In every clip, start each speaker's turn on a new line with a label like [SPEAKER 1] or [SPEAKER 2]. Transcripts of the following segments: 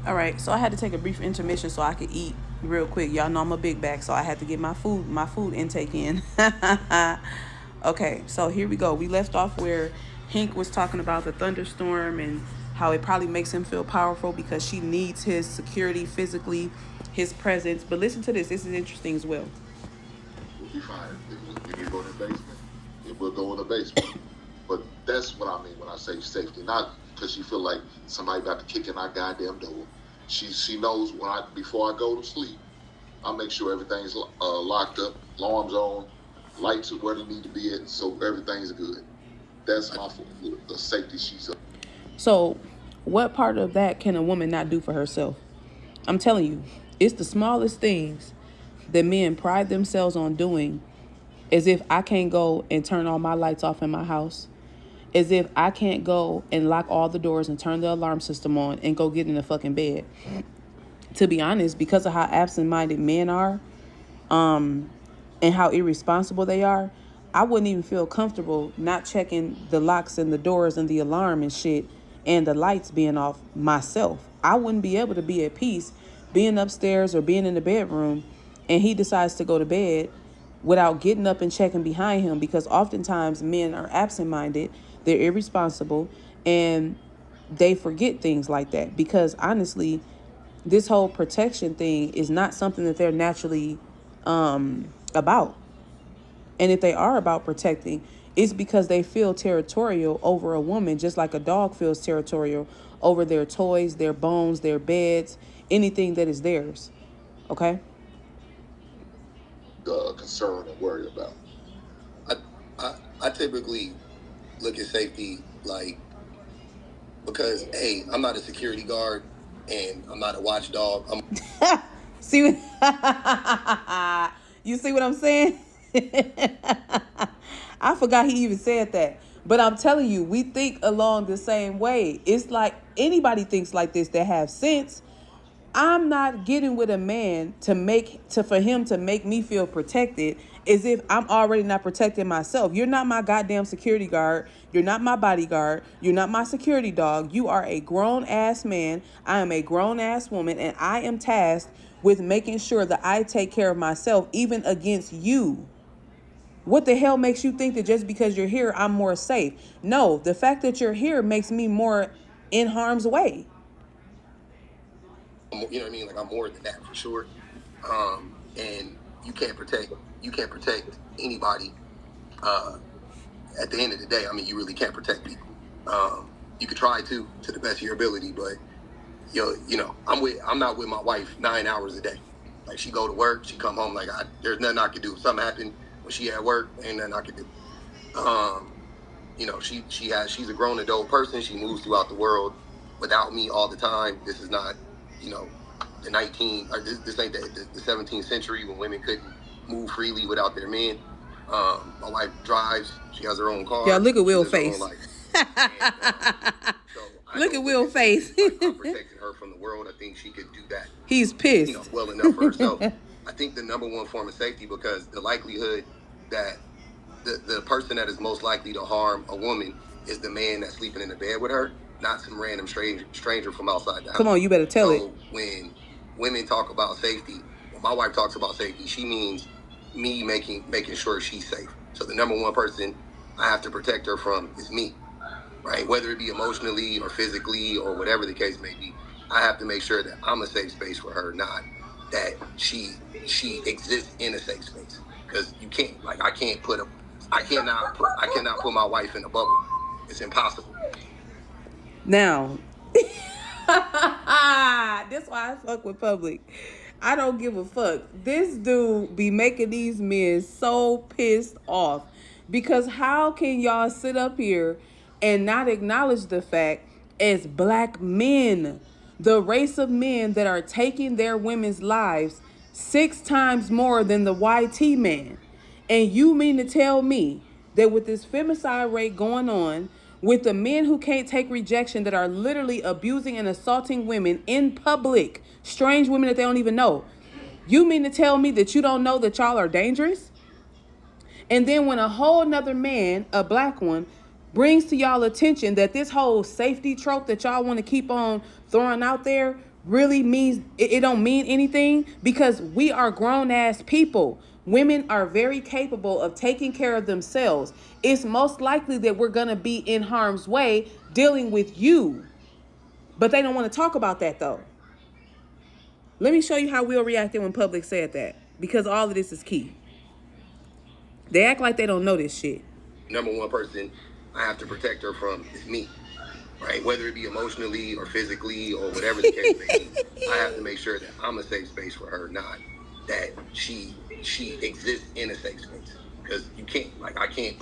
[SPEAKER 1] All right, so I had to take a brief intermission so I could eat real quick. Y'all know I'm a big back, so I had to get my food intake in. Okay, so here we go. We left off where Hank was talking about the thunderstorm and how it probably makes him feel powerful because she needs his security physically, his presence. But listen to this. This is interesting as well.
[SPEAKER 2] We'll be fine. If we need to go in the basement, it will go in the basement. But that's what I mean when I say safety. Not because she feel like somebody about to kick in our goddamn door. She knows before I go to sleep, I make sure everything's locked up, alarms on, lights are where they need to be at, so everything's good. That's the safety she's up.
[SPEAKER 1] So, what part of that can a woman not do for herself? I'm telling you, it's the smallest things that men pride themselves on doing, as if I can't go and turn all my lights off in my house, as if I can't go and lock all the doors and turn the alarm system on and go get in the fucking bed. To be honest, because of how absent-minded men are, and how irresponsible they are, I wouldn't even feel comfortable not checking the locks and the doors and the alarm and shit and the lights being off myself. I wouldn't be able to be at peace being upstairs or being in the bedroom and he decides to go to bed without getting up and checking behind him, because oftentimes men are absent-minded, they're irresponsible, and they forget things like that, because honestly, this whole protection thing is not something that they're naturally about. And if they are about protecting, it's because they feel territorial over a woman, just like a dog feels territorial over their toys, their bones, their beds, anything that is theirs. Okay?
[SPEAKER 2] Concerned and worried about.
[SPEAKER 3] I typically look at safety like, because hey, I'm not a security guard and I'm not a watchdog.
[SPEAKER 1] See you see what I'm saying? I forgot he even said that. But I'm telling you, we think along the same way. It's like anybody thinks like this that have sense. I'm not getting with a man for him to make me feel protected as if I'm already not protecting myself. You're not my goddamn security guard. You're not my bodyguard. You're not my security dog. You are a grown ass man. I am a grown ass woman, and I am tasked with making sure that I take care of myself, even against you. What the hell makes you think that just because you're here, I'm more safe? No, the fact that you're here makes me more in harm's way.
[SPEAKER 3] You know what I mean? Like, I'm more than that for sure. And you can't protect anybody. At the end of the day, I mean, you really can't protect people. You could try to the best of your ability, but you know, I'm not with my wife 9 hours a day. Like, she go to work, she come home, like, there's nothing I can do. If something happened when she at work, ain't nothing I can do. You know, she's a grown adult person. She moves throughout the world without me all the time. This is not, you know, the 19, or this ain't the 17th century when women couldn't move freely without their men. My wife drives. She has her own car.
[SPEAKER 1] Yeah, look at Will Face. Look at Will Face.
[SPEAKER 3] I'm protecting her from the world. I think she could do that.
[SPEAKER 1] He's pissed.
[SPEAKER 3] You know, well enough for herself. I think the number one form of safety, because the likelihood that the person that is most likely to harm a woman is the man that's sleeping in the bed with her, not some random stranger from outside the house.
[SPEAKER 1] Come on, you better tell it.
[SPEAKER 3] When women talk about safety, when my wife talks about safety, she means me making sure she's safe. So the number one person I have to protect her from is me, right? Whether it be emotionally or physically or whatever the case may be, I have to make sure that I'm a safe space for her, not that she exists in a safe space. Because you can't, like, I cannot put my wife in a bubble. It's impossible.
[SPEAKER 1] Now, that's why I fuck with Public. I don't give a fuck. This dude be making these men so pissed off, because how can y'all sit up here and not acknowledge the fact, as black men, the race of men that are taking their women's lives 6 times more than the YT man? And you mean to tell me that with this femicide rate going on, with the men who can't take rejection, that are literally abusing and assaulting women in public, strange women that they don't even know, you mean to tell me that you don't know that y'all are dangerous? And then when a whole nother man, a black one, brings to y'all attention that this whole safety trope that y'all want to keep on throwing out there really means it don't mean anything, because we are grown ass people. Women are very capable of taking care of themselves. It's most likely that we're gonna be in harm's way dealing with you. But they don't want to talk about that though. Let me show you how Will reacted when Public said that, because all of this is key. They act like they don't know this shit.
[SPEAKER 3] Number one person I have to protect her from is me, right? Whether it be emotionally or physically or whatever the case may be, I have to make sure that I'm a safe space for her, not that she exists in a safe space. Because you can't, like, I cannot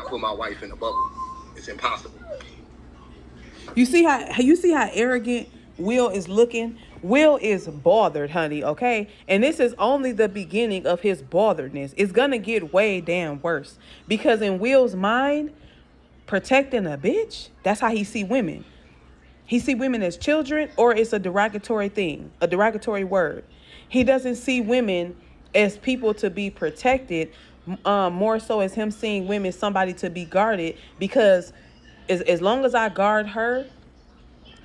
[SPEAKER 3] put my wife in a bubble. It's impossible.
[SPEAKER 1] You see how arrogant Will is looking? Will is bothered, honey, okay? And this is only the beginning of his botheredness. It's gonna get way damn worse. Because in Will's mind, protecting a bitch, that's how he see women. He see women as children, or it's a derogatory thing, a derogatory word. He doesn't see women as people to be protected, more so as him seeing women somebody to be guarded, because as long as I guard her,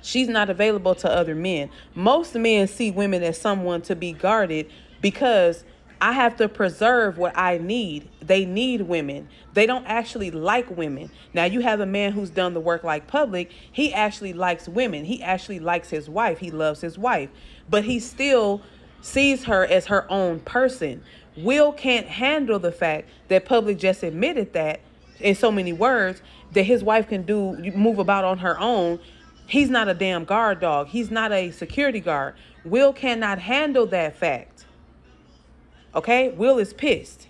[SPEAKER 1] she's not available to other men. Most men see women as someone to be guarded because I have to preserve what I need. They need women. They don't actually like women. Now you have a man who's done the work like Public. He actually likes women. He actually likes his wife. He loves his wife. But he still sees her as her own person. Will can't handle the fact that Public just admitted that in so many words, that his wife can move about on her own. He's not a damn guard dog. He's not a security guard. Will cannot handle that fact. Okay? Will is pissed.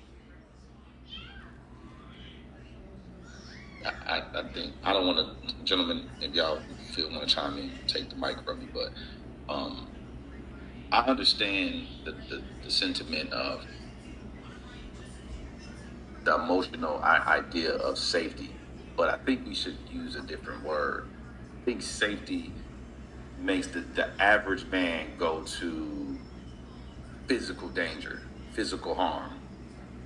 [SPEAKER 4] I think, I don't want to, gentlemen, if y'all want to chime in, take the mic from me, but I understand the sentiment of the emotional idea of safety, but I think we should use a different word. I think safety makes the average man go to physical danger, physical harm.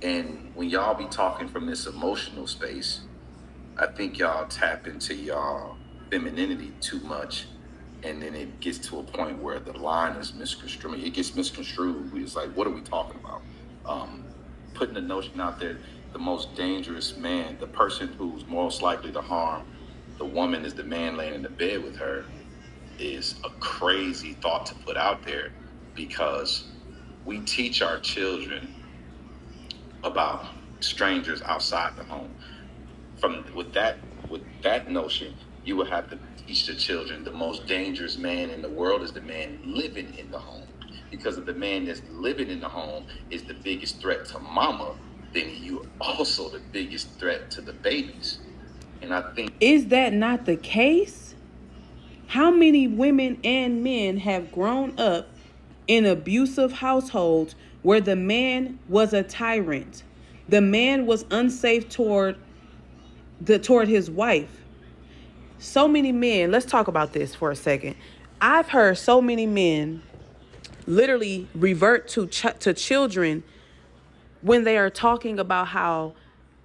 [SPEAKER 4] And when y'all be talking from this emotional space, I think y'all tap into y'all femininity too much. And then it gets to a point where the line is misconstrued. It gets misconstrued. It's like, what are we talking about? Putting the notion out there, the most dangerous man, the person who's most likely to harm the woman is the man laying in the bed with her, is a crazy thought to put out there, because we teach our children about strangers outside the home. With that notion, you would have to teach the children the most dangerous man in the world is the man living in the home. Because if the man that's living in the home is the biggest threat to mama, then you are also the biggest threat to the babies. And I think,
[SPEAKER 1] is that not the case? How many women and men have grown up in abusive households where the man was a tyrant? The man was unsafe toward his wife. So many men, let's talk about this for a second. I've heard so many men literally revert to children when they are talking about how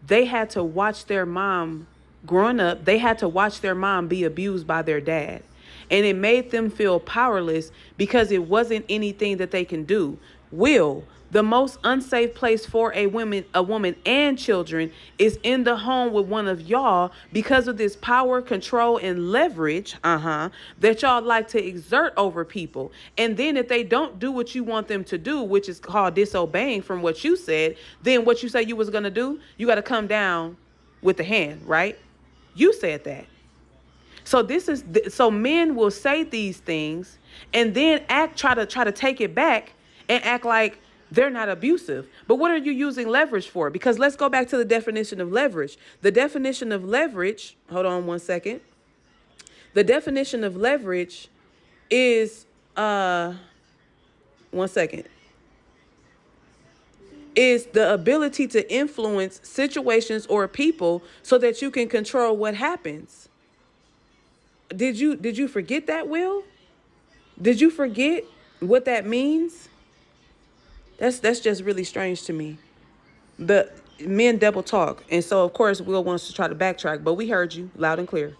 [SPEAKER 1] they had to watch their mom growing up. They had to watch their mom be abused by their dad. And it made them feel powerless because it wasn't anything that they can do. Will, the most unsafe place for a woman and children is in the home with one of y'all, because of this power, control, and leverage, that y'all like to exert over people. And then if they don't do what you want them to do, which is called disobeying from what you said, then what you say you was going to do, you got to come down with the hand, right? You said that. So men will say these things and then try to take it back and act like they're not abusive. But what are you using leverage for? Because let's go back to the definition of leverage. The definition of leverage, hold on one second. The definition of leverage is, is the ability to influence situations or people so that you can control what happens. Did you forget that, Will? Did you forget what that means? That's just really strange to me. But men double talk. And so, of course, Will wants to try to backtrack. But we heard you loud and clear.